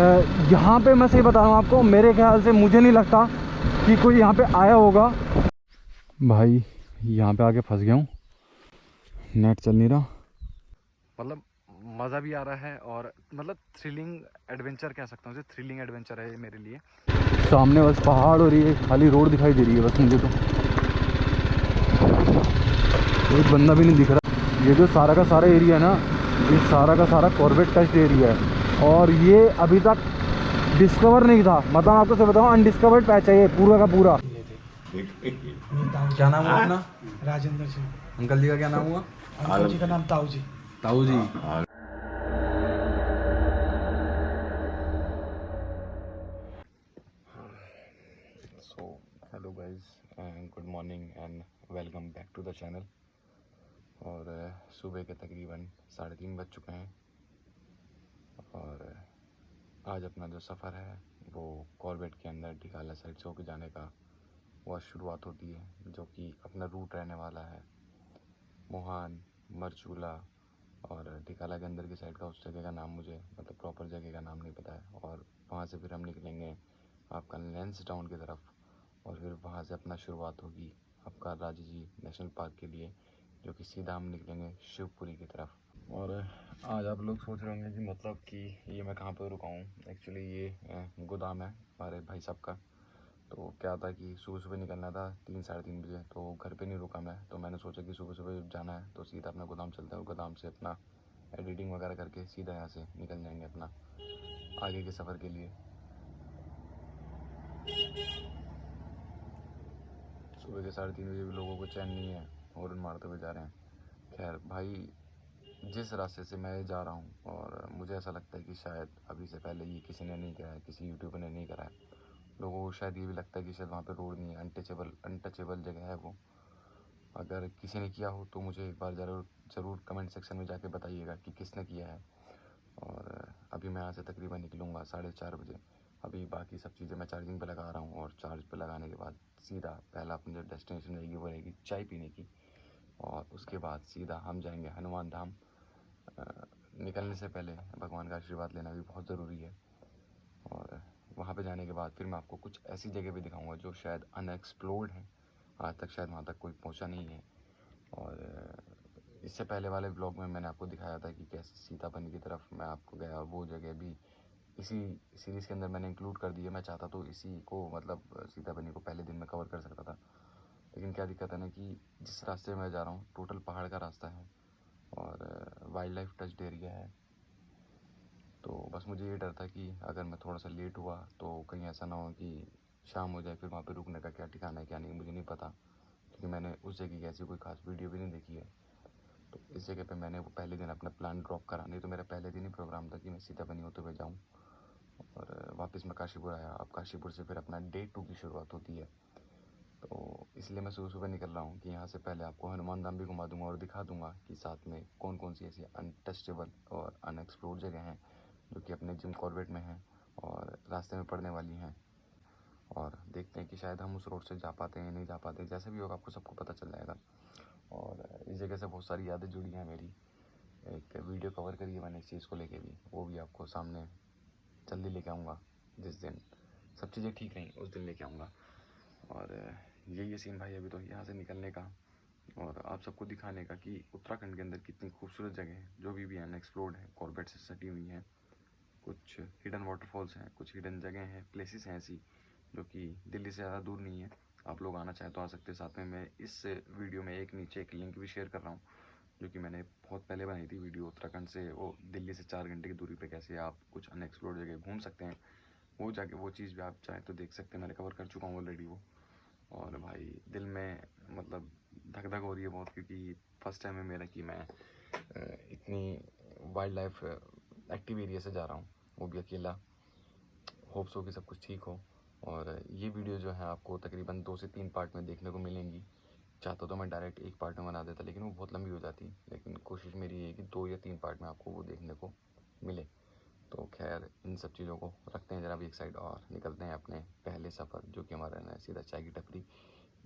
यहाँ पे मैं सही बता रहा हूँ आपको, मेरे ख्याल से मुझे नहीं लगता कि कोई यहाँ पे आया होगा। भाई यहाँ पे आके फंस गया हूँ, नेट चल नहीं रहा। मतलब मज़ा भी आ रहा है और मतलब थ्रिलिंग एडवेंचर कह सकता हूँ, इसे थ्रिलिंग एडवेंचर है ये मेरे लिए। सामने बस पहाड़ और ये खाली रोड दिखाई दे रही है बस मुझे तो, एक बंदा भी नहीं दिख रहा। ये जो सारा का सारा एरिया है ना, ये सारा का सारा कॉर्बेट टच्ड एरिया है और ये अभी तक डिस्कवर नहीं था। मतलब आपको से बताऊँ, अनडिस्कवर्ड पैच है ये पूरा का पूरा। क्या नाम हुआ अपना? राजेंद्र सिंह। अंकल जी का क्या नाम हुआ? अंकल जी का नाम Tau ji. Tau ji. So hello guys, good morning and welcome back to the channel. और सुबह के तकरीबन 3:30 बज चुके हैं और आज अपना जो सफ़र है वो कॉर्बेट के अंदर ढिकाला साइड से होकर जाने का वह शुरुआत होती है, जो कि अपना रूट रहने वाला है मोहान, मरचूला और ढिकाला के अंदर की साइड का। उस जगह का नाम मुझे मतलब प्रॉपर जगह का नाम नहीं पता है। और वहाँ से फिर हम निकलेंगे आपका लैंसडाउन की तरफ और फिर वहाँ से अपना शुरुआत होगी आपका राजा जी नेशनल पार्क के लिए, जो कि सीधा हम निकलेंगे शिवपुरी की तरफ। और आज आप लोग सोच रहे होंगे कि मतलब कि ये मैं कहाँ पर रुका हूँ। एक्चुअली ये गोदाम है हमारे भाई साहब का। तो क्या था कि सुबह सुबह निकलना था 3-3:30 बजे, तो घर पे नहीं रुका मैं। तो मैंने सोचा कि सुबह सुबह जाना है तो सीधा अपना गोदाम चलते हैं और गोदाम से अपना एडिटिंग वगैरह करके सीधा यहाँ से निकल जाएंगे अपना आगे के सफ़र के लिए। सुबह के 3:30 बजे भी लोगों को चैन नहीं है, हॉर्न मारते हुए जा रहे हैं। खैर भाई, जिस रास्ते से मैं जा रहा हूँ और मुझे ऐसा लगता है कि शायद अभी से पहले ये किसी ने नहीं करा है, किसी यूट्यूबर ने नहीं करा है। लोगों को शायद ये भी लगता है कि शायद वहाँ पे रोड नहीं है, अनटचेबल जगह है वो। अगर किसी ने किया हो तो मुझे एक बार ज़रूर कमेंट सेक्शन में जाके बताइएगा कि किसने किया है। और अभी मैं यहाँ से तकरीबन निकलूँगा 4:30 बजे। अभी बाकी सब चीज़ें मैं चार्जिंग पे लगा रहा हूँ और चार्ज पे लगाने के बाद सीधा पहला अपनी जो डेस्टिनेशन रहेगी वो रहेगी चाय पीने की। और उसके बाद सीधा हम जाएंगे हनुमान धाम। निकलने से पहले भगवान का आशीर्वाद लेना भी बहुत ज़रूरी है। और वहाँ पे जाने के बाद फिर मैं आपको कुछ ऐसी जगह भी दिखाऊंगा जो शायद अनएक्सप्लोर्ड है, आज तक शायद वहाँ तक कोई पहुँचा नहीं है। और इससे पहले वाले व्लॉग में मैंने आपको दिखाया था कि कैसे सीतापनी की तरफ मैं आपको गया, वो जगह भी इसी सीरीज़ के अंदर मैंने इंक्लूड कर दी है। मैं चाहता तो इसी को मतलब सीतापनी को पहले दिन में कवर कर सकता था, लेकिन क्या दिक्कत है ना कि जिस रास्ते में मैं जा रहा हूँ टोटल पहाड़ का रास्ता है और वाइल्ड लाइफ टच्ड एरिया है। तो बस मुझे ये डर था कि अगर मैं थोड़ा सा लेट हुआ तो कहीं ऐसा ना हो कि शाम हो जाए, फिर वहाँ पे रुकने का क्या ठिकाना है क्या नहीं मुझे नहीं पता, क्योंकि मैंने उस जगह की ऐसी कोई खास वीडियो भी नहीं देखी है। तो इस जगह पे मैंने वो पहले दिन अपना प्लान ड्रॉप करा, नहीं तो मेरा पहले दिन ही प्रोग्राम था कि मैं सीतापनी होते हुए जाऊँ और वापस मैं काशीपुर आया। अब काशीपुर से फिर अपना डे 2 की शुरुआत होती है। तो इसलिए मैं सुबह सुबह निकल रहा हूँ कि यहाँ से पहले आपको हनुमान धाम भी घुमा दूँगा और दिखा दूँगा कि साथ में कौन कौन सी ऐसी अनटचेबल और अनएक्सप्लोर्ड जगह हैं जो कि अपने जिम कॉर्बेट में हैं और रास्ते में पड़ने वाली हैं। और देखते हैं कि शायद हम उस रोड से जा पाते हैं या नहीं जा पाते। जैसे भी होगा आपको सबको पता चल जाएगा। और इस जगह से बहुत सारी यादें जुड़ी हैं मेरी। एक वीडियो कवर करी है मैंने इस चीज़ को लेके भी, वो भी आपको सामने जल्दी लेके आऊँगा। जिस दिन सब चीज़ें ठीक रहीं उस दिन लेके आऊँगा। और यही है सीन भाई अभी तो यहाँ से निकलने का और आप सबको दिखाने का कि उत्तराखंड के अंदर कितनी खूबसूरत जगह है जो भी अनएक्सप्लोर्ड है, कॉर्बेट से सटी हुई हैं। कुछ हिडन वाटरफॉल्स हैं, कुछ हिडन जगह हैं, प्लेसेस हैं ऐसी जो कि दिल्ली से ज़्यादा दूर नहीं है। आप लोग आना चाहें तो आ सकते हैं। साथ में मैं इस वीडियो में एक नीचे एक लिंक भी शेयर कर रहा हूँ जो कि मैंने बहुत पहले बनाई थी वीडियो, उत्तराखंड से वो दिल्ली से 4 घंटे की दूरी पे कैसे आप कुछ अनएक्सप्लोर्ड जगह घूम सकते हैं। वो जाके वो चीज़ भी आप चाहें तो देख सकते हैं, मैंने कवर कर चुका हूँ ऑलरेडी वो। और भाई दिल में मतलब धक धक हो रही है बहुत, क्योंकि फर्स्ट टाइम है मेरा कि मैं इतनी वाइल्ड लाइफ एक्टिव एरिया से जा रहा हूँ, वो भी अकेला। होप्स हो कि सब कुछ ठीक हो। और ये वीडियो जो है आपको तकरीबन 2 से 3 पार्ट में देखने को मिलेंगी। चाहता तो मैं डायरेक्ट एक पार्ट में बना देता, लेकिन वो बहुत लंबी हो जाती, लेकिन कोशिश मेरी ये है कि 2 या 3 पार्ट में आपको वो देखने को मिले। तो खैर इन सब चीज़ों को रखते हैं ज़रा भी एक साइड और निकलते हैं अपने पहले सफ़र, जो कि हमारा है सीधा चाय की टपरी।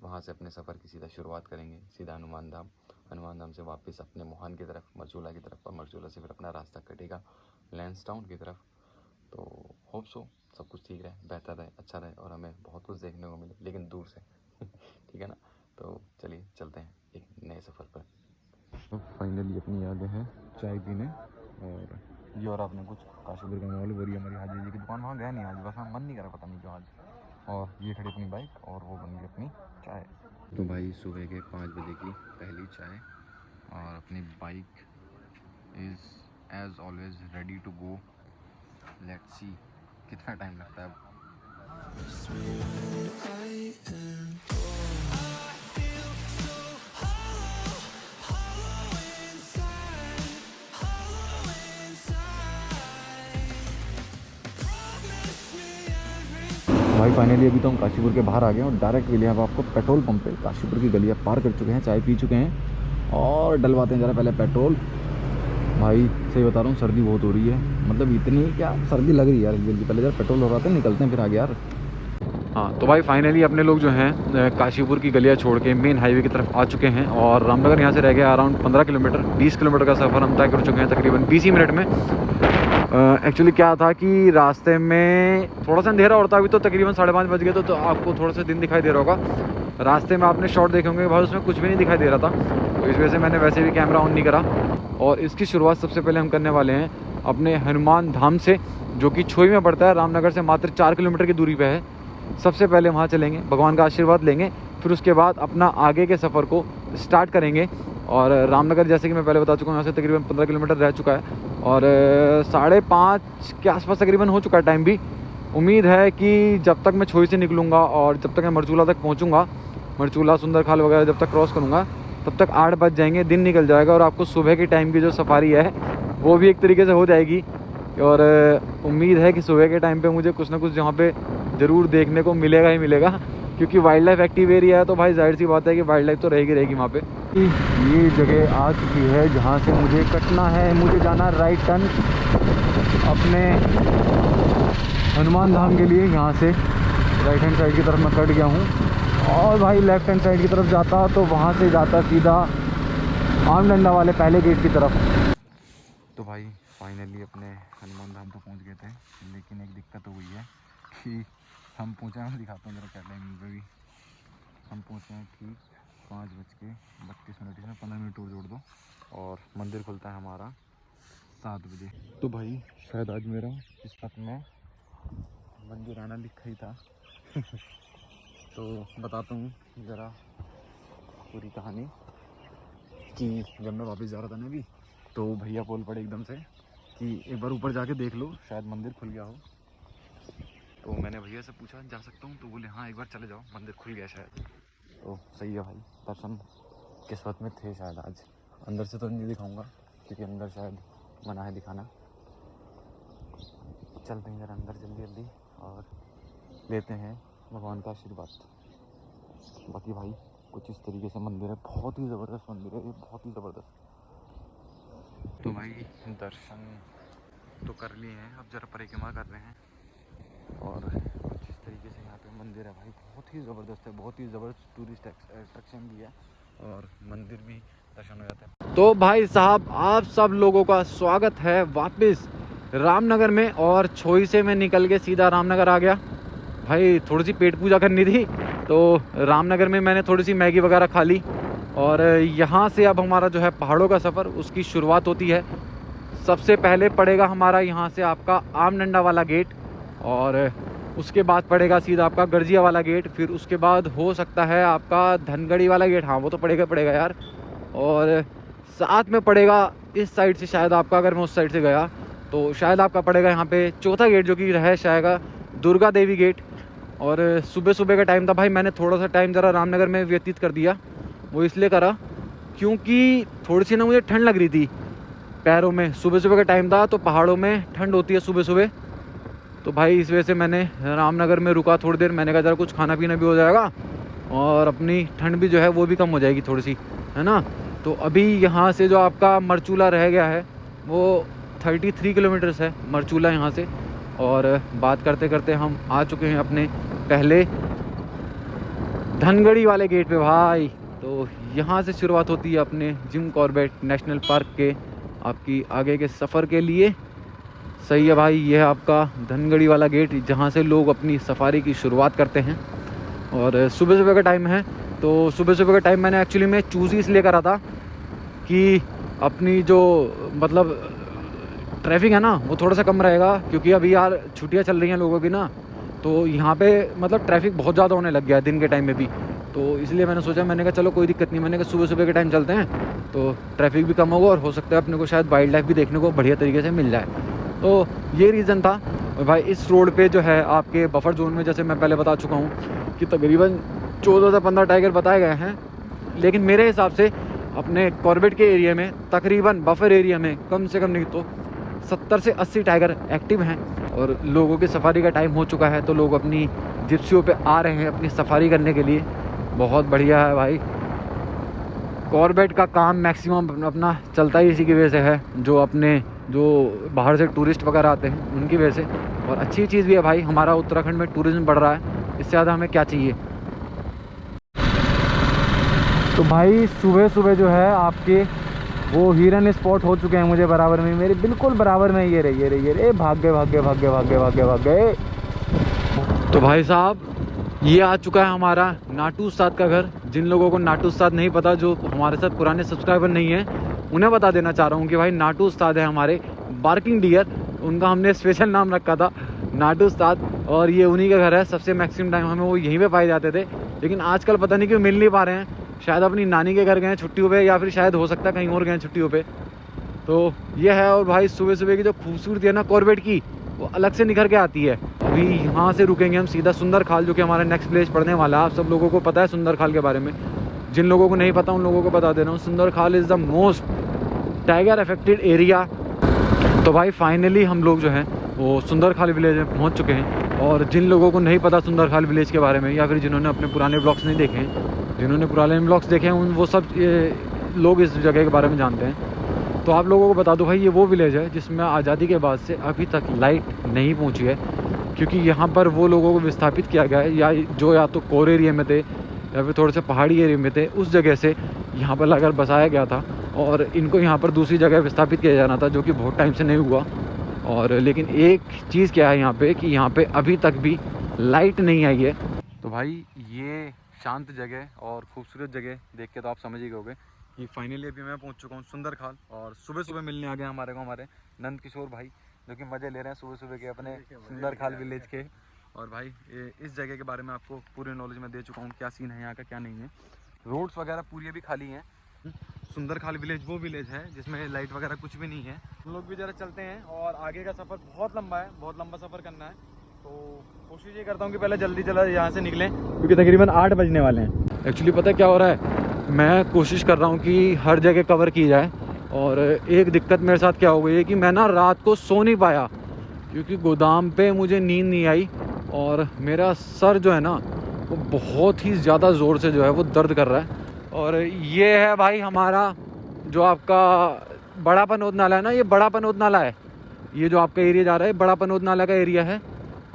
वहाँ से अपने सफ़र की सीधा शुरुआत करेंगे, सीधा हनुमान धाम। हनुमान धाम से वापस अपने मोहान की तरफ, मरचूला की तरफ, और मरचूला से फिर अपना रास्ता कटेगा लैंसडाउन की तरफ। तो होप सो सब कुछ ठीक रहे, बेहतर रहे, अच्छा रहे और हमें बहुत कुछ देखने को मिले, लेकिन दूर से ठीक है ना। तो चलिए चलते हैं एक नए सफ़र पर। तो फाइनली अपनी यादें हैं चाय पीने, और ये और आपने कुछ काशीपुर का माहौल, वही हमारी हाजी जी की दुकान, वहाँ गया नहीं आज, बस मन नहीं करा पता नहीं क्यों आज। और ये खड़ी अपनी बाइक और वो बन गई अपनी चाय। तो भाई सुबह के 5 बजे की पहली चाय, और अपनी bike is as always ready to go. Let's see कितना टाइम लगता है अब। भाई फाइनली अभी तो हम काशीपुर के बाहर आ गए हैं और डायरेक्ट मिले अब आपको पेट्रोल पंप पे। काशीपुर की गलियाँ पार कर चुके हैं, चाय पी चुके हैं और डलवाते हैं ज़रा पहले पेट्रोल। भाई सही बता रहा हूँ, सर्दी बहुत हो रही है, मतलब इतनी क्या सर्दी लग रही है यार जल्दी। पहले जरा पेट्रोल भरवाते हैं, निकलते हैं फिर आगे यार। हाँ तो भाई फाइनली अपने लोग जो हैं काशीपुर की गलियाँ छोड़ के मेन हाईवे की तरफ आ चुके हैं, और रामनगर यहाँ से रह गया अराउंड 15 किलोमीटर। 20 किलोमीटर का सफ़र हम तय कर चुके हैं तकरीबन 20 ही मिनट में। एक्चुअली क्या था कि रास्ते में थोड़ा सा अंधेरा और था, अभी तो तकरीबन 5:30 बज गए, तो आपको थोड़ा सा दिन दिखाई दे रहा होगा। रास्ते में आपने शॉट देखे होंगे, भाई उसमें कुछ भी नहीं दिखाई दे रहा था, तो इस वजह से मैंने वैसे भी कैमरा ऑन नहीं करा। और इसकी शुरुआत सबसे पहले हम करने वाले हैं अपने हनुमान धाम से, जो कि छोई में पड़ता है, रामनगर से मात्र 4 किलोमीटर की दूरी पे है। सबसे पहले वहाँ चलेंगे, भगवान का आशीर्वाद लेंगे, फिर उसके बाद अपना आगे के सफ़र को स्टार्ट करेंगे। और रामनगर जैसे कि मैं पहले बता चुका हूँ, यहाँ से तकरीबन 15 किलोमीटर रह चुका है, और 5:30 के आसपास तकरीबन हो चुका है टाइम भी। उम्मीद है कि जब तक मैं छोई से निकलूँगा और जब तक मैं मरचूला तक पहुँचूँगा, मरचूला सुंदरखाल वगैरह जब तक क्रॉस करूँगा, तब तक 8 बज जाएंगे, दिन निकल जाएगा, और आपको सुबह के टाइम की जो सफारी है वो भी एक तरीके से हो जाएगी। और उम्मीद है कि सुबह के टाइम पे मुझे कुछ ना कुछ यहाँ पे ज़रूर देखने को मिलेगा ही मिलेगा, क्योंकि वाइल्ड लाइफ एक्टिव एरिया है, तो भाई जाहिर सी बात है कि वाइल्ड लाइफ तो रहेगी वहाँ पे। ये जगह आ चुकी है जहाँ से मुझे कटना है, मुझे जाना राइट टर्न अपने हनुमान धाम के लिए। यहाँ से राइट हैंड साइड की तरफ मैं कट गया हूँ, और भाई लेफ्ट हैंड साइड की तरफ जाता तो वहाँ से जाता सीधा आम डंडा वाले पहले गेट की तरफ। तो भाई फाइनली अपने हनुमान धाम तो पहुँच गए थे, लेकिन एक दिक्कत हो गई है कि हम पहुँचे हैं, दिखाता हूँ जरा क्या टाइमिंग पे भी। हम पहुँचे हैं ठीक 5:32 इसमें 15 मिनट और जोड़ दो, और मंदिर खुलता है हमारा 7 बजे। तो भाई शायद आज मेरा किस्मत में मंदिर आना लिखा ही था तो बताता हूँ ज़रा पूरी कहानी कि जब मैं वापस जा रहा था ना अभी, तो भैया बोल पड़े एकदम से कि एक बार ऊपर जाके देख लो, शायद मंदिर खुल गया हो। तो मैंने भैया से पूछा जा सकता हूँ, तो बोले हाँ एक बार चले जाओ, मंदिर खुल गया शायद। तो सही है भाई, दर्शन किस्मत में थे शायद आज। अंदर से तो नहीं दिखाऊंगा क्योंकि अंदर शायद मना है दिखाना। चलते हैं जरा अंदर जल्दी जल्दी और लेते हैं भगवान का आशीर्वाद। बाकी भाई कुछ इस तरीके से मंदिर है, बहुत ही ज़बरदस्त मंदिर है ये, बहुत ही ज़बरदस्त। तो भाई दर्शन तो कर लिए हैं, अब जरा परिक्रमा कर रहे हैं, और कुछ इस तरीके से यहाँ पे मंदिर है भाई, बहुत ही ज़बरदस्त है, बहुत ही ज़बरदस्त टूरिस्ट अट्रैक्शन भी है, और मंदिर भी दर्शन हो जाता है। तो भाई साहब आप सब लोगों का स्वागत है वापस रामनगर में, और छोई से मैं निकल के सीधा रामनगर आ गया। भाई थोड़ी सी पेट पूजा करनी थी, तो रामनगर में मैंने थोड़ी सी मैगी वगैरह खा ली, और यहाँ से अब हमारा जो है पहाड़ों का सफ़र उसकी शुरुआत होती है। सबसे पहले पड़ेगा हमारा यहाँ से आपका आम डंडा वाला गेट, और उसके बाद पड़ेगा सीधा आपका गर्जिया वाला गेट, फिर उसके बाद हो सकता है आपका धनगढ़ी वाला गेट, हाँ वो तो पड़ेगा यार, और साथ में पड़ेगा इस साइड से शायद आपका, अगर मैं उस साइड से गया तो शायद आपका पड़ेगा यहाँ पे चौथा गेट, जो कि रह जाएगा दुर्गा देवी गेट। और सुबह सुबह का टाइम था भाई, मैंने थोड़ा सा टाइम ज़रा रामनगर में व्यतीत कर दिया, वो इसलिए करा क्योंकि थोड़ी सी ना मुझे ठंड लग रही थी पैरों में। सुबह सुबह का टाइम था, तो पहाड़ों में ठंड होती है सुबह सुबह, तो भाई इस वजह से मैंने रामनगर में रुका थोड़ी देर। मैंने कहा जरा कुछ खाना पीना भी हो जाएगा और अपनी ठंड भी जो है वो भी कम हो जाएगी थोड़ी सी, है ना। तो अभी यहाँ से जो आपका मरचूला रह गया है वो 33 किलोमीटर्स है मरचूला यहाँ से, और बात करते करते हम आ चुके हैं अपने पहले धनगढ़ी वाले गेट पे भाई। तो यहाँ से शुरुआत होती है अपने जिम कॉर्बेट नेशनल पार्क के आपकी आगे के सफ़र के लिए। सही है भाई। ये है आपका धनगढ़ी वाला गेट, जहाँ से लोग अपनी सफारी की शुरुआत करते हैं। और सुबह सुबह का टाइम है, तो सुबह सुबह का टाइम मैंने एक्चुअली में चूज़ ही इसलिए करा था कि अपनी जो मतलब ट्रैफिक है ना वो थोड़ा सा कम रहेगा, क्योंकि अभी यार छुट्टियाँ चल रही हैं लोगों की ना, तो यहाँ पे मतलब ट्रैफिक बहुत ज़्यादा होने लग गया है दिन के टाइम में भी। तो इसलिए मैंने सोचा, मैंने कहा चलो कोई दिक्कत नहीं, मैंने कहा सुबह सुबह के टाइम चलते हैं तो ट्रैफिक भी कम होगा और हो सकता है अपने को शायद वाइल्ड लाइफ भी देखने को बढ़िया तरीके से मिल जाए। तो ये रीज़न था। और भाई इस रोड पे जो है आपके बफर जोन में, जैसे मैं पहले बता चुका हूँ कि तकरीबन 14 से 15 टाइगर बताए गए हैं, लेकिन मेरे हिसाब से अपने कॉर्बेट के एरिया में तकरीबन बफर एरिया में कम से कम नहीं तो 70 से 80 टाइगर एक्टिव हैं। और लोगों की सफारी का टाइम हो चुका है, तो लोग अपनी जिप्सियों पे आ रहे हैं अपनी सफारी करने के लिए। बहुत बढ़िया है भाई। कॉर्बेट का काम मैक्सिमम अपना चलता ही इसी की वजह से है, जो बाहर से टूरिस्ट वगैरह आते हैं उनकी वजह से। और अच्छी चीज़ भी है भाई, हमारा उत्तराखंड में टूरिज़्म बढ़ रहा है, इससे ज़्यादा हमें क्या चाहिए। तो भाई सुबह सुबह जो है आपके वो हिरन स्पॉट हो चुके हैं मुझे बराबर में, मेरे बिल्कुल बराबर में। ये रहे भाग गए। तो भाई साहब ये आ चुका है हमारा नाटू उस्ताद का घर। जिन लोगों को नाटू उस्ताद नहीं पता, जो हमारे साथ पुराने सब्सक्राइबर नहीं है, उन्हें बता देना चाह रहा हूँ कि भाई नाटू उस्ताद है हमारे बार्किंग डियर, उनका हमने स्पेशल नाम रखा था नाटू उस्ताद। और ये उन्हीं का घर है। सबसे मैक्सिमम टाइम हमें वो यहीं पे पाए जाते थे, लेकिन आजकल पता नहीं क्यों मिल नहीं पा रहे हैं। शायद अपनी नानी के घर गए हैं छुट्टियों पे, या फिर शायद हो सकता है कहीं और गए हैं छुट्टियों पे। तो ये है। और भाई सुबह सुबह की जो खूबसूरती है ना कॉर्बेट की, वो अलग से निखर के आती है। अभी यहाँ से रुकेंगे हम सीधा सुंदर खाल, जो कि हमारा नेक्स्ट प्लेस पड़ने वाला है। आप सब लोगों को पता है सुंदर खाल के बारे में, जिन लोगों को नहीं पता उन लोगों को बता दे रहा हूँ। सुंदर खाल is the most tiger affected area. तो भाई फाइनली हम लोग जो हैं वो सुंदर खाल विलेज में पहुँच चुके हैं। और जिन लोगों को नहीं पता सुंदर खाल विलेज के बारे में, या फिर जिन्होंने अपने पुराने ब्लॉग्स नहीं देखे हैं, जिन्होंने पुराने ब्लॉग्स देखे हैं वो सब लोग इस जगह के बारे में जानते हैं। तो आप लोगों को बता दो भाई, ये वो विलेज है जिसमें आज़ादी के बाद से अभी तक लाइट नहीं पहुंची है, क्योंकि यहाँ पर वो लोगों को विस्थापित किया गया है, या तो कोर एरिया में थे या फिर थोड़े से पहाड़ी एरिया में थे, उस जगह से यहाँ पर लाकर बसाया गया था। और इनको यहाँ पर दूसरी जगह विस्थापित किया जाना था, जो कि बहुत टाइम से नहीं हुआ। और लेकिन एक चीज़ क्या है यहाँ पे, कि यहाँ पे अभी तक भी लाइट नहीं आई है। तो भाई ये शांत जगह और खूबसूरत जगह देख के तो आप समझ ही गए कि फाइनली अभी मैं पहुंच चुका हूं सुंदर खाल। और सुबह सुबह मिलने आ गए हमारे नंद किशोर भाई, जो कि मज़े ले रहे हैं सुबह सुबह के अपने सुंदर खाल विलेज के। और भाई इस जगह के बारे में आपको पूरी नॉलेज में दे चुका हूँ, क्या सीन है यहाँ का क्या नहीं है। रोड्स वगैरह पूरी अभी खाली हैं। सुंदर खाल विलेज वो विलेज है जिसमें लाइट वगैरह कुछ भी नहीं है। हम लोग भी ज़रा चलते हैं, और आगे का सफ़र बहुत लंबा है, बहुत लंबा सफ़र करना है। तो कोशिश ये करता हूँ कि पहले जल्दी यहाँ से निकलें, क्योंकि तकरीबन 8 बजने वाले हैं। एक्चुअली पता है क्या हो रहा है, मैं कोशिश कर रहा हूँ कि हर जगह कवर की जाए। और एक दिक्कत मेरे साथ क्या हो गई है कि मैं ना रात को सो नहीं पाया, क्योंकि गोदाम पे मुझे नींद नहीं आई, और मेरा सर जो है ना वो बहुत ही ज़्यादा ज़ोर से जो है वो दर्द कर रहा है। और ये है भाई हमारा जो आपका बड़ा पनोद नाला है ना, ये बड़ा पनोद नाला है। ये जो आपका एरिया जा रहा है बड़ा पनोद नाला का एरिया है।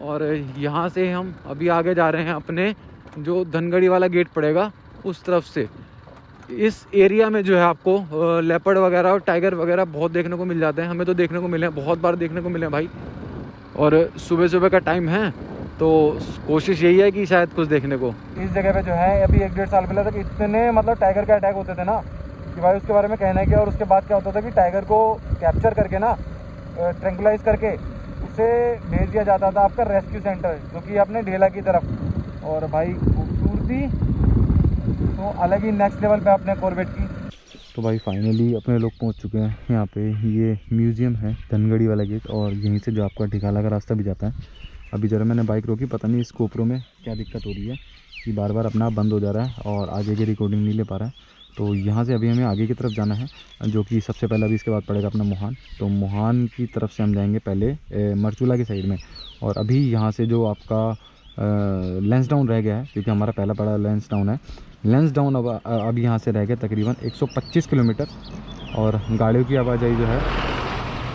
और यहाँ से हम अभी आगे जा रहे हैं अपने जो धनगढ़ी वाला गेट पड़ेगा उस तरफ से। इस एरिया में जो है आपको लेपर्ड वगैरह और टाइगर वगैरह बहुत देखने को मिल जाते हैं। हमें तो देखने को मिले हैं, बहुत बार देखने को मिले हैं भाई। और सुबह सुबह का टाइम है, तो कोशिश यही है कि शायद कुछ देखने को। इस जगह पे जो है अभी 1-1.5 साल पहले तक इतने मतलब टाइगर के अटैक होते थे ना, कि भाई उसके बारे में कहना है क्या। और उसके बाद क्या होता था कि टाइगर को कैप्चर करके ना ट्रैंकुलाइज करके उसे भेज दिया जाता था आपका रेस्क्यू सेंटर, जो कि अपने ढेला की तरफ। और भाई खूबसूरती तो अलग ही नेक्स्ट लेवल पे अपने कॉर्बेट की। तो भाई फाइनली अपने लोग पहुंच चुके हैं यहाँ पे। ये म्यूज़ियम है धनगढ़ी वाला गेट, और यहीं से जो आपका ढिकाला का रास्ता भी जाता है। अभी ज़रा मैंने बाइक रोकी, पता नहीं इस GoPro में क्या दिक्कत हो रही है कि बार बार अपना बंद हो जा रहा है और आगे की रिकॉर्डिंग नहीं ले पा रहा है। तो यहाँ से अभी हमें आगे की तरफ जाना है, जो कि सबसे पहले अभी इसके बाद पड़ेगा अपना मोहान। तो मोहान की तरफ से हम जाएंगे पहले मरचूला की साइड में। और अभी यहाँ से जो आपका लैंसडाउन रह गया है, क्योंकि हमारा पहला बड़ा लैंसडाउन है। लैंसडाउन अब यहाँ से रह गया तकरीबन 125 किलोमीटर, और गाड़ियों की आवाजाही जो है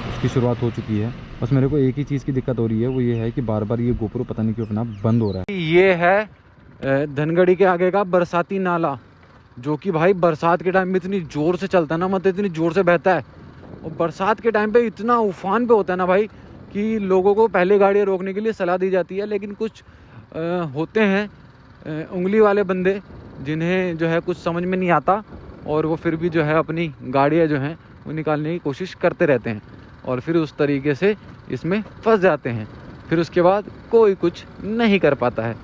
उसकी शुरुआत हो चुकी है। बस मेरे को एक ही चीज़ की दिक्कत हो रही है, वो ये है कि बार बार ये GoPro पता नहीं क्यों अपना बंद हो रहा है। ये है धनगढ़ी के आगे का बरसाती नाला, जो कि भाई बरसात के टाइम में इतनी ज़ोर से चलता है ना, मतलब इतनी ज़ोर से बहता है। और बरसात के टाइम पे इतना उफान पे होता है ना भाई, कि लोगों को पहले गाड़ियाँ रोकने के लिए सलाह दी जाती है, लेकिन कुछ होते हैं उंगली वाले बंदे जिन्हें जो है कुछ समझ में नहीं आता और वो फिर भी जो है अपनी गाड़ियाँ जो हैं वो निकालने की कोशिश करते रहते हैं और फिर उस तरीके से इसमें फंस जाते हैं। फिर उसके बाद कोई कुछ नहीं कर पाता है।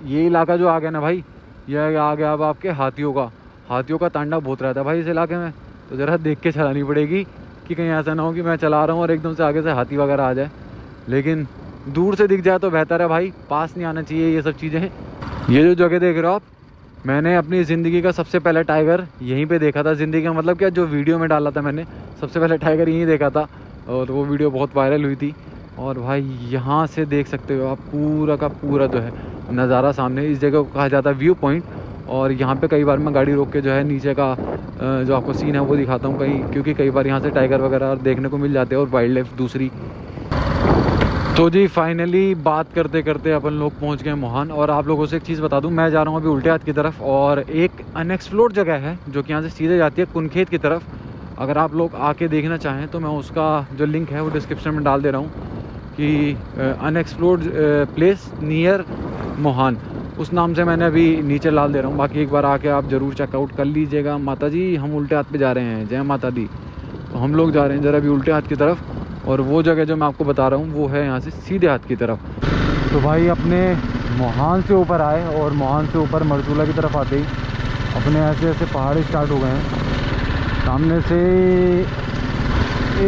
ये इलाका जो आ गया ना भाई, यह आ गया अब आपके हाथियों का तांडव बहुत रहता है भाई इस इलाके में। तो ज़रा देख के चलानी पड़ेगी कि कहीं ऐसा ना हो कि मैं चला रहा हूँ और एकदम से आगे से हाथी वगैरह आ जाए। लेकिन दूर से दिख जाए तो बेहतर है भाई, पास नहीं आना चाहिए ये सब चीज़ें। ये जो जगह देख रहे हो आप, मैंने अपनी ज़िंदगी का सबसे पहला टाइगर यहीं पे देखा था। ज़िंदगी का मतलब क्या, जो वीडियो में डाला था मैंने, सबसे पहले टाइगर यहीं देखा था और वो वीडियो बहुत वायरल हुई थी। और भाई यहाँ से देख सकते हो आप पूरा का पूरा जो है नज़ारा सामने। इस जगह को कहा जाता है व्यू पॉइंट। और यहाँ पे कई बार मैं गाड़ी रोक के जो है नीचे का जो आपको सीन है वो दिखाता हूँ कहीं, क्योंकि कई बार यहाँ से टाइगर वगैरह देखने को मिल जाते हैं और वाइल्ड लाइफ दूसरी। तो जी फाइनली बात करते करते अपन लोग पहुँच गए मोहान। और आप लोगों से एक चीज़ बता दूँ, मैं जा रहा हूँ अभी उल्टे हाथ की तरफ और एक अनएक्सप्लोर्ड जगह है जो कि यहाँ से सीधे जाती है कुनखेत की तरफ। अगर आप लोग आके देखना चाहें तो मैं उसका जो लिंक है वो डिस्क्रिप्शन में डाल दे रहा हूँ कि अनएक्सप्लोर्ड प्लेस नियर मोहान, उस नाम से मैंने अभी नीचे डाल दे रहा हूँ। बाकी एक बार आके आप ज़रूर चेकआउट कर लीजिएगा। माता जी हम उल्टे हाथ पे जा रहे हैं, जय माता दी। तो हम लोग जा रहे हैं ज़रा अभी उल्टे हाथ की तरफ और वो जगह जो मैं आपको बता रहा हूँ वो है यहाँ से सीधे हाथ की तरफ। तो भाई अपने मोहान से ऊपर आए और मोहान से ऊपर मरचूला की तरफ आते ही अपने ऐसे ऐसे पहाड़ स्टार्ट हो गए हैं। सामने से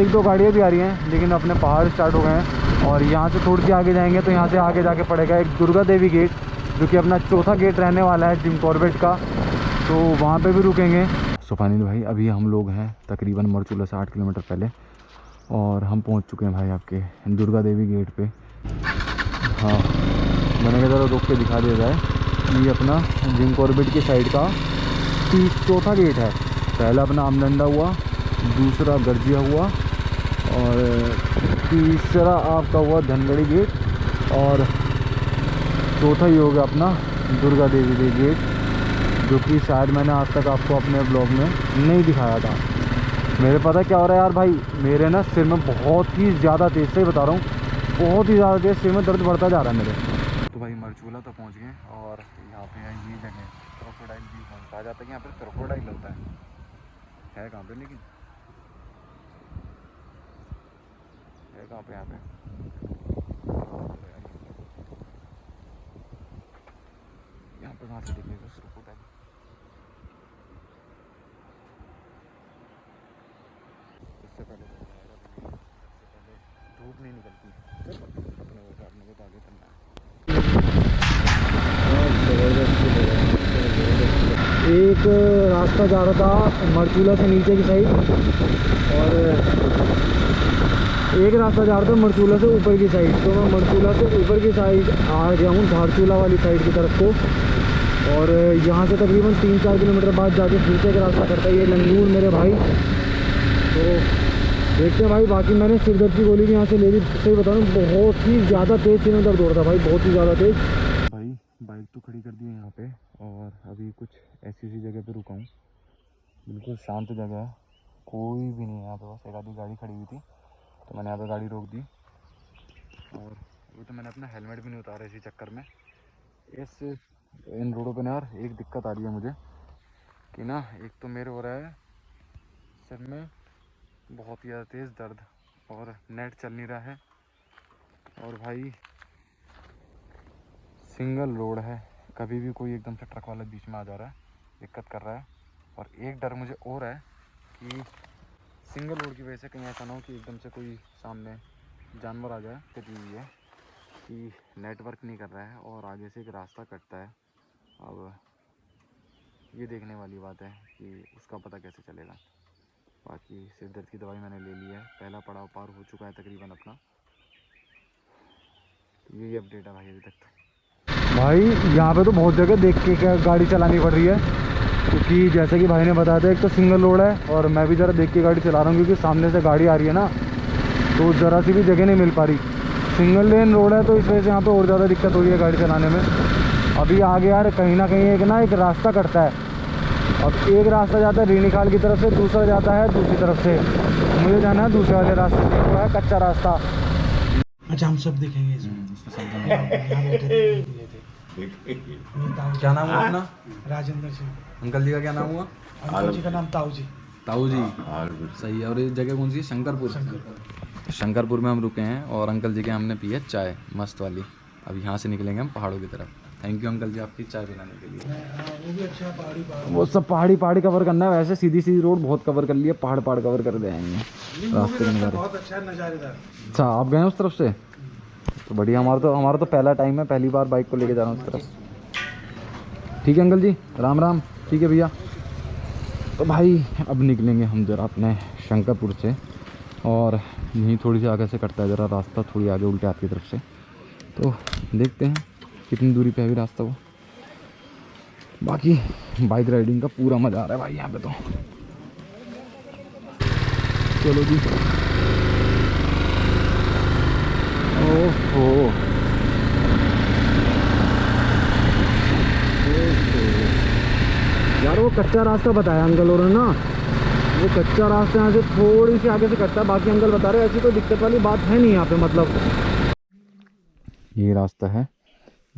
एक दो गाड़ियाँ भी आ रही हैं लेकिन अपने पहाड़ स्टार्ट हो गए हैं। और यहाँ से थोड़ी सी आगे जाएंगे तो यहाँ से आगे जाके पड़ेगा एक दुर्गा देवी गेट, जो कि अपना चौथा गेट रहने वाला है जिम कॉर्बेट का। तो वहाँ पे भी रुकेंगे। सो फाइनली भाई अभी हम लोग हैं तकरीबन मरचूला से 8 किलोमीटर पहले और हम पहुँच चुके हैं भाई आपके दुर्गा देवी गेट पे। हाँ मैंने कहा ज़रा रोक के दिखा दिया जाए। ये अपना जिम कॉर्बेट की साइड का चौथा गेट है। पहला अपना आमडंडा हुआ, दूसरा गर्जिया हुआ और तीसरा आपका हुआ धनगढ़ी गेट और चौथा ही हो गया अपना दुर्गा देवी गेट, जो कि शायद मैंने आज तक आपको अपने ब्लॉग में नहीं दिखाया था। मेरे पता क्या हो रहा है यार भाई, मेरे ना सिर में बहुत ही ज़्यादा तेज़ से बता रहा हूँ, बहुत ही ज़्यादा तेज़ सिर में दर्द बढ़ता जा रहा है मेरे। तो भाई मरचूला तो पहुँच गए और यहाँ पे है ये जगह क्रोकोडाइल भी कहा जाता है कि यहाँ पे क्रोकोडाइल होता है कहाँ पे, लेकिन है कहाँ पे यहाँ पे कहाँ से दिखेगा क्रोकोडाइल। इससे पहले धूप नहीं निकलती अपने को तो आगे चलना है। एक रास्ता जा रहा था मरचूला से नीचे की साइड और एक रास्ता जा रहा था मरचूला से ऊपर की साइड। तो मैं मरचूला से ऊपर की साइड आ गया हूँ धारचूला वाली साइड की तरफ को। और यहाँ से तकरीबन 3-4 किलोमीटर बाद जाके फिर से एक रास्ता करता है ये लंगूर मेरे भाई। तो देखते हैं भाई। बाकी मैंने सिरदर्द की गोली भी यहाँ से ले ली। सही बता रहा हूँ बहुत ही ज़्यादा तेज़ सिर में दर्द हो रहा था भाई, बहुत ही ज़्यादा तेज़। भाई बाइक तो खड़ी कर दी है यहाँ पे और अभी कुछ ऐसी जगह पे रुका हूँ, बिल्कुल शांत जगह है, कोई भी नहीं है यहाँ पे, बस एक आधी गाड़ी खड़ी हुई थी तो मैंने यहाँ पे गाड़ी रोक दी। और वो तो मैंने अपना हेलमेट भी नहीं उतारा इसी चक्कर में। इन रोडों पे ना यार एक दिक्कत आ रही है मुझे कि ना, एक तो मेरे हो रहा है सिर में बहुत ही ज़्यादा तेज़ दर्द और नेट चल नहीं रहा है। और भाई सिंगल रोड है, कभी भी कोई एकदम से ट्रक वाला बीच में आ जा रहा है, दिक्कत कर रहा है। और एक डर मुझे और है कि सिंगल रोड की वजह से कहीं ऐसा ना हो कि एकदम से कोई सामने जानवर आ जाए। कटी हुई है कि नेटवर्क नहीं कर रहा है और आगे से एक रास्ता कटता है। अब ये देखने वाली बात है कि उसका पता कैसे चलेगा। बाकी सिर दर्द की दवाई मैंने ले ली है, पहला पड़ाव पार हो चुका है तकरीबन अपना। तो यही अपडेट है भाई अभी तक तो। भाई यहाँ पे तो बहुत जगह देख के गाड़ी चलानी पड़ रही है, क्योंकि जैसे कि भाई ने बताया था एक तो सिंगल रोड है और मैं भी ज़रा देख के गाड़ी चला रहा हूँ, क्योंकि सामने से गाड़ी आ रही है ना तो ज़रा सी भी जगह नहीं मिल पा रही। सिंगल लेन रोड है तो इस वजह से यहाँ पे और ज़्यादा दिक्कत हो रही है गाड़ी चलाने में। अभी आगे यार कहीं ना कहीं एक रास्ता कटता है। अब एक रास्ता जाता है रीनीखाल की तरफ से, दूसरा जाता है दूसरी तरफ से। मुझे जाना है दूसरे वाले रास्ते से, वो है कच्चा रास्ता। अच्छा हम सब दिखेंगे इसमें। इसमें सब यहाँ बैठे थे, ये थे। ये ताऊ जी। क्या नाम हुआ अपना? राजेंद्र सिंह। अंकल जी का क्या नाम हुआ? अंकल जी का नाम ताऊ जी। ताऊ जी। सही है। और ये जगह कौन सी है? शंकरपुर। शंकरपुर में हम रुके हैं और अंकल जी के हमने पी है चाय मस्त वाली। अब यहाँ से निकलेंगे हम पहाड़ों की तरफ। थैंक यू अंकल जी आपकी चाय पिलाने के लिए। वो भी अच्छा पहाड़ी वो सब पहाड़ी कवर करना है। वैसे सीधी रोड बहुत कवर कर लिया, पहाड़ कवर कर दे आएंगे रास्ते के नज़ारे। बहुत अच्छा नज़ारेदार। अच्छा आप गए हैं उस तरफ से? तो बढ़िया। हमारा तो पहला टाइम है, पहली बार बाइक को लेके जा रहा हूँ उस तरफ। ठीक है अंकल जी, राम राम। ठीक है भैया। तो भाई अब निकलेंगे हम जरा अपने शंकरपुर से, और यहीं थोड़ी सी आगे से कटता है जरा रास्ता, थोड़ी आगे उल्टे हाथ की तरफ से। तो देखते हैं कितनी दूरी पे है भी रास्ता वो। बाकी बाइक राइडिंग का पूरा मज़ा आ रहा है भाई यहाँ पे तो। चलो जी। ओहो यार, वो कच्चा रास्ता बताया अंकल और ना, वो कच्चा रास्ता यहाँ से थोड़ी सी आगे से कटता है। बाकी अंकल बता रहे ऐसी कोई दिक्कत वाली बात है नहीं यहाँ पे। मतलब ये रास्ता है,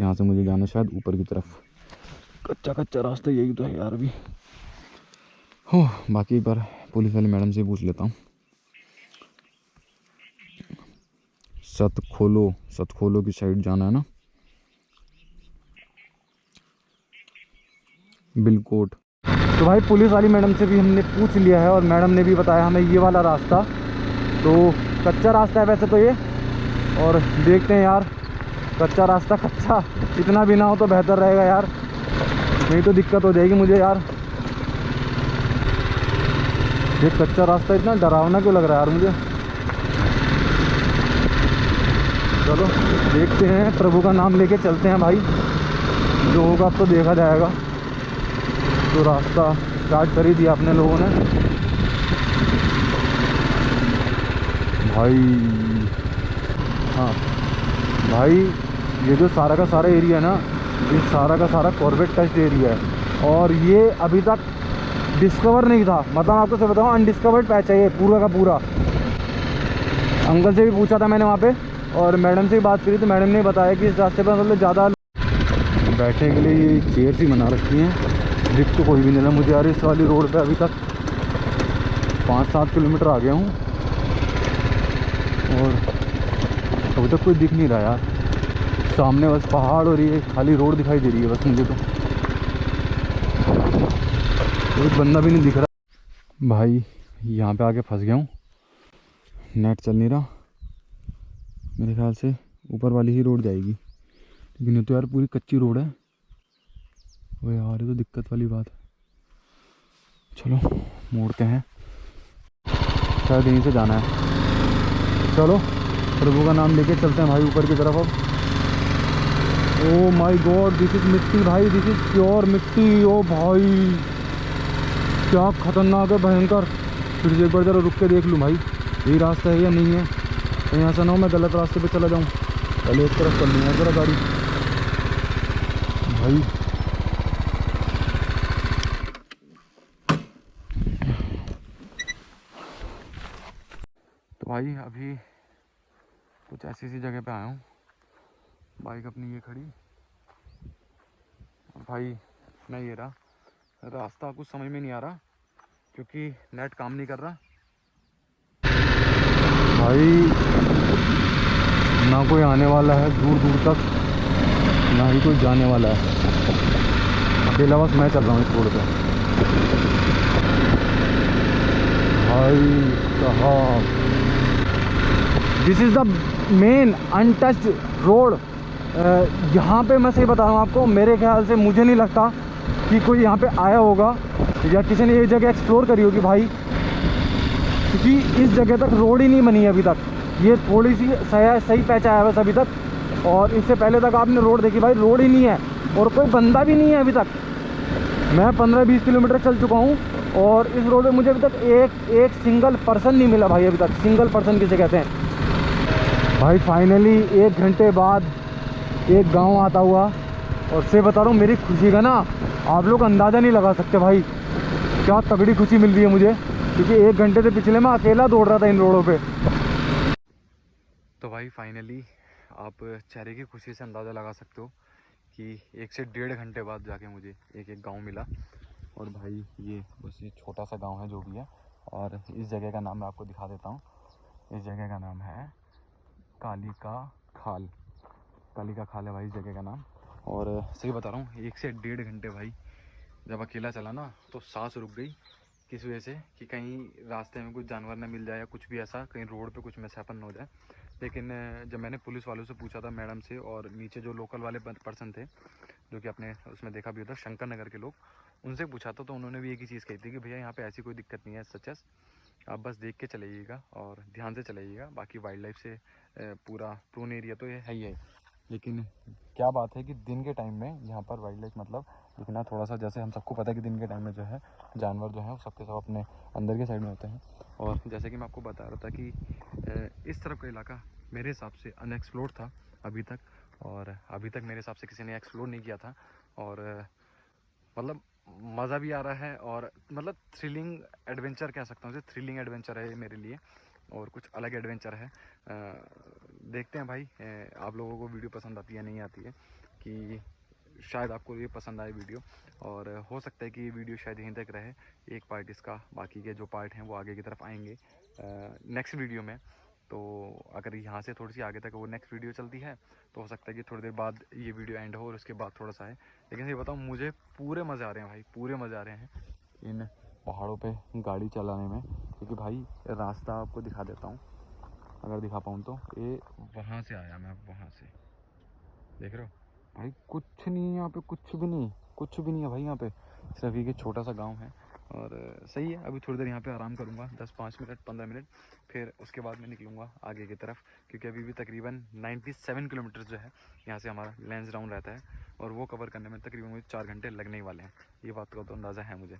यहाँ से मुझे जाना शायद ऊपर की तरफ। कच्चा रास्ता यही तो है यार अभी। हो बाकी एक बार पुलिस वाली मैडम से पूछ लेता हूँ। सतखोलो की साइड जाना है ना? बिलकोट। तो भाई पुलिस वाली मैडम से भी हमने पूछ लिया है और मैडम ने भी बताया हमें ये वाला रास्ता। तो कच्चा रास्ता है वैसे तो ये, और देखते हैं यार कच्चा रास्ता कच्चा इतना भी ना हो तो बेहतर रहेगा यार, नहीं तो दिक्कत हो जाएगी मुझे यार। ये कच्चा रास्ता इतना डरावना क्यों लग रहा है यार मुझे। चलो देखते हैं, प्रभु का नाम लेके चलते हैं भाई, जो होगा अब तो देखा जाएगा। तो रास्ता स्टार्ट कर ही दिया अपने लोगों ने भाई। हाँ भाई, ये जो सारा का सारा एरिया है ना, ये सारा का सारा कॉर्बेट टच्ड एरिया है, और ये अभी तक डिस्कवर नहीं था। मतलब आपको से बताऊँ अनडिस्कवर्ड पैच है ये पूरा का पूरा। अंकल से भी पूछा था मैंने वहाँ पे, और मैडम से भी बात करी तो मैडम ने बताया कि इस रास्ते पर मतलब ज़्यादा बैठने के लिए ये चेयर्स ही बना रखी हैं। दिख तो कोई भी नहीं रहा मुझे यार इस वाली रोड पे। अभी तक 5-7 किलोमीटर आ गया हूँ और अभी तक कोई दिख नहीं रहा यार। सामने बस पहाड़ और ये खाली रोड दिखाई दे रही है बस मुझे तो। कोई बंदा भी नहीं दिख रहा भाई। यहाँ पे आके फंस गया हूँ, नेट चल नहीं रहा। मेरे ख्याल से ऊपर वाली ही रोड जाएगी, लेकिन ये तो यार पूरी कच्ची रोड है। वो यार ये तो दिक्कत वाली बात है। चलो मोड़ते हैं, शायद यहीं से जाना है। चलो प्रभु का नाम लेके चलते हैं भाई ऊपर की तरफ। अब oh my God, this is मिट्टी भाई, दिस इज प्योर मिट्टी। ओ भाई क्या खतरनाक है, भयंकर। फिर से एक बार ज़रा रुक के देख लूँ भाई यही रास्ता है या नहीं है, कहीं ऐसा ना हो मैं गलत रास्ते पे चला जाऊँ। पहले एक तरफ कर लूँ है ज़रा गाड़ी भाई। तो भाई अभी कुछ ऐसी सी जगह पे आया हूँ, बाइक अपनी ये खड़ी, और भाई मैं ये रहा। रास्ता कुछ समझ में नहीं आ रहा क्योंकि नेट काम नहीं कर रहा भाई। ना कोई आने वाला है दूर दूर तक, ना ही कोई जाने वाला है। अकेला बस मैं चल रहा हूँ इस रोड पे भाई साहब। This is the main untouched road. यहाँ पे मैं सही बता रहा हूँ आपको, मेरे ख्याल से मुझे नहीं लगता कि कोई यहाँ पे आया होगा या किसी ने ये जगह एक्सप्लोर करी होगी भाई, क्योंकि इस जगह तक रोड ही नहीं बनी है अभी तक। ये थोड़ी सी सही पैच आया बस अभी तक, और इससे पहले तक आपने रोड देखी भाई, रोड ही नहीं है और कोई बंदा भी नहीं है अभी तक। मैं 15-20 किलोमीटर चल चुका हूँ और इस रोड पे मुझे अभी तक एक सिंगल पर्सन नहीं मिला भाई। अभी तक सिंगल पर्सन किसे कहते हैं भाई। फाइनली 1 घंटे बाद एक गांव आता हुआ, और से बता रहा हूँ मेरी खुशी का ना आप लोग अंदाज़ा नहीं लगा सकते भाई। क्या तगड़ी खुशी मिल रही है मुझे, क्योंकि 1 घंटे से पिछले मैं अकेला दौड़ रहा था इन रोडों पे। तो भाई फाइनली आप चेहरे की खुशी से अंदाज़ा लगा सकते हो कि 1 से 1.5 घंटे बाद जाके मुझे एक गांव मिला। और भाई ये बस ये छोटा सा गांव है जो भी है, और इस जगह का नाम मैं आपको दिखा देता हूँ। इस जगह का नाम है काली का खाल। काली का खाल है भाई इस जगह का नाम। और सही बता रहा हूँ, 1 से 1.5 घंटे भाई जब अकेला चला ना तो सांस रुक गई। किस वजह से कि कहीं रास्ते में कुछ जानवर ना मिल जाए या कुछ भी ऐसा, कहीं रोड पे कुछ मिसहैपन ना हो जाए। लेकिन जब मैंने पुलिस वालों से पूछा था, मैडम से, और नीचे जो लोकल वाले पर्सन थे जो कि अपने उसमें देखा भी होता शंकर नगर के लोग, उनसे पूछा था तो उन्होंने भी एक ही चीज़ कही थी कि भैया यहाँ पे ऐसी कोई दिक्कत नहीं है सचेस, आप बस देख के चलाइएगा और ध्यान से चलाइएगा। बाकी वाइल्ड लाइफ से पूरा प्रून एरिया तो ये है ही है। लेकिन क्या बात है कि दिन के टाइम में यहाँ पर वाइल्ड लाइफ मतलब दिखना थोड़ा सा, जैसे हम सबको पता है कि दिन के टाइम में जो है जानवर जो है वो सबके सब अपने अंदर के साइड में होते हैं। और जैसे कि मैं आपको बता रहा था कि इस तरफ का इलाका मेरे हिसाब से अनएक्सप्लोर्ड था अभी तक, और अभी तक मेरे हिसाब से किसी ने एक्सप्लोर नहीं किया था। और मतलब मज़ा भी आ रहा है, और मतलब थ्रिलिंग एडवेंचर कह सकता हूँ इसे, थ्रिलिंग एडवेंचर है ये मेरे लिए, और कुछ अलग एडवेंचर है। देखते हैं भाई आप लोगों को वीडियो पसंद आती है नहीं आती है, कि शायद आपको ये पसंद आए वीडियो, और हो सकता है कि ये वीडियो शायद यहीं तक रहे एक पार्ट इसका, बाकी के जो पार्ट हैं वो आगे की तरफ आएंगे नेक्स्ट वीडियो में। तो अगर यहाँ से थोड़ी सी आगे तक वो नेक्स्ट वीडियो चलती है तो हो सकता है कि थोड़ी देर बाद ये वीडियो एंड हो और उसके बाद थोड़ा सा है। लेकिन ये बताऊँ, मुझे पूरे मज़े आ रहे हैं भाई, पूरे मज़े आ रहे हैं इन पहाड़ों पे गाड़ी चलाने में। क्योंकि भाई रास्ता आपको दिखा देता हूँ, अगर दिखा पाऊँ तो। ये वहाँ से आया मैं, वहाँ से देख रहे हो भाई, कुछ नहीं है यहाँ पे, कुछ भी नहीं, कुछ भी नहीं है भाई यहाँ पे, सिर्फ ये छोटा सा गांव है। और सही है, अभी थोड़ी देर यहाँ पे आराम करूँगा, 10-5 मिनट 15 मिनट, फिर उसके बाद मैं निकलूँगा आगे की तरफ। क्योंकि अभी भी तकरीबन 97 किलोमीटर जो है यहाँ से हमारा लेंसडाउन रहता है, और वो कवर करने में तकरीबन मुझे 4 घंटे लगने ही वाले हैं। ये बात का तो अंदाज़ा है मुझे।